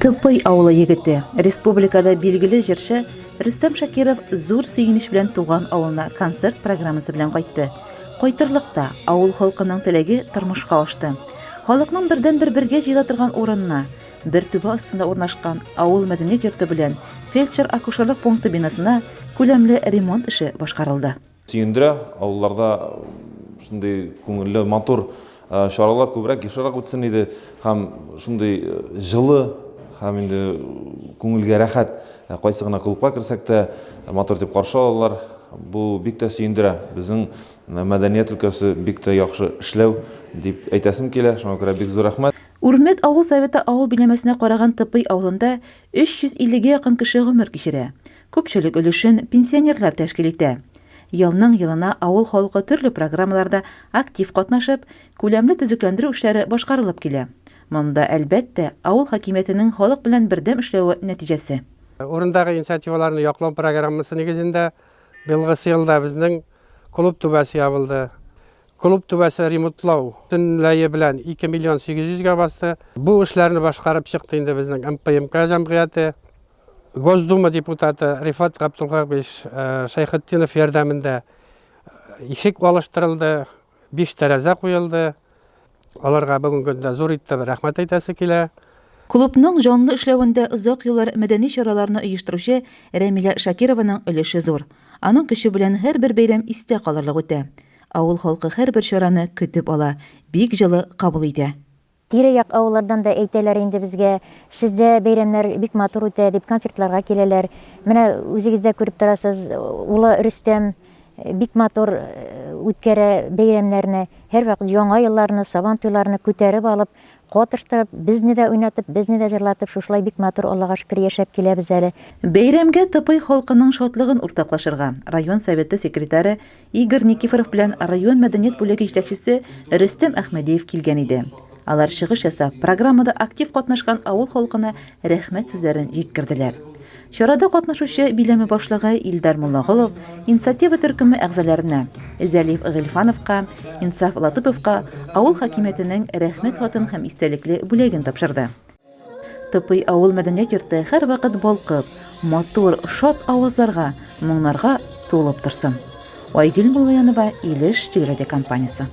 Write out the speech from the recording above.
Тыпый авылы егете, республикада билгеле җырчы Рөстәм Шакиров зур сөенеч белән туган авылына концерт программасы белән кайтты. Кайтырлыкта авыл халкының теләге тормышка ашты. Халыкның бердән-бер бергә җыела торган урынына, бер түбә астында урнашкан авыл мәдәният йорты белән фельдшер-акушерлык пункты бинасына күләмле ремонт эше башкарылды. Сөендерә, авылларда шундый күңелле, матур чаралар күбрәк ешрак үтсен иде, һәм шундый җылы һәм инде күңелгә рәхәт кайсы гына клубка керсәк тә матур дип каршы алалар. Бу бик тә сөендерә. Безнең мәдәният өлкәсе бик тә яхшы эшләү дип әйтәсем килә. Шуңа күрә бик зур рәхмәт. Үрмәт авыл советы авыл биләмәсенә караган Тыпый авылында 350-гә якын кеше гомер кичерә. Күпчелек өлешен пенсионерлар тәшкил итә. Елның елына авыл халкы төрле программаларда актив катнашып, күләмле төзекләндерү эшләре башкарылып килә. Монда әлбәттә авыл хакимиятенең халык белән бердәм эшләүе нәтиҗәсе. Урындагы инициативаларны яклау программасы нигезендә быелгы елда безнең клуб түбәсе ябылды. Клуб түбәсе ремонтлау төнләе белән 2 миллион 800-гә басты. Бу эшләрне башкарып чыкты инде безнең МПМК җәмгыяте. Госдума депутаты Рифат Габдулхакович Шайхетдинов ярдәмендә ишек алыштырылды, 5 тәрәзә куелды. Аларга бүгенге көндә зур итеп рәхмәт әйтәсе килә. Клубның җанлы эшләвендә озак еллар мәдәни чараларны оештыручы Рәмилә Шакированың өлеше зур. Аның көче белән һәрбер бәйрәм истә калырлык үтә. Авыл халкы һәрбер чараны көтеп ала, бик җылы кабул итә. Тирә-як авыллардан да әйтәләр инде безгә, сездә бәйрәмнәр бик матур үтә дип концертларга киләләр. Менә үзегез дә күреп торасыз, улы Рөстәм бик матур үткәрә бәйрәмнәрне, һәрвакыт яңа елларны, сабан туйларны күтәреп алып, катыштырып, безне дә уйнатып, безне дә җырлатып, шушылай бик матур Аллага шөкер яшәп киләбез әле. Бәйрәмгә Тыпый халкының шатлыгын уртаклашырга район советы секретаре Игорь Никифоров белән район мәдәният бүлеге җитәкчесе Рөстәм Әхмәдиев килгән иде. Алар чыгыш ясап, программада актив катнашкан авыл халкына рәхмәт сүзләрен җиткерделәр. Чарада катнашучы биләме башлыгы Илдар Муллагылов инициатива төркеме әгъзаларына Зәлиф Гыйльфановка, Инсаф Латыповка авыл хакимиятенең рәхмәт хатын һәм истәлекле бүләген тапшырды. Тыпый авыл мәдәният йорты һәрвакыт балкып, матур, шат авазларга, моңнарга тулып торсын. Айгөл Муллаянова, Илеш телерадиокомпаниясе.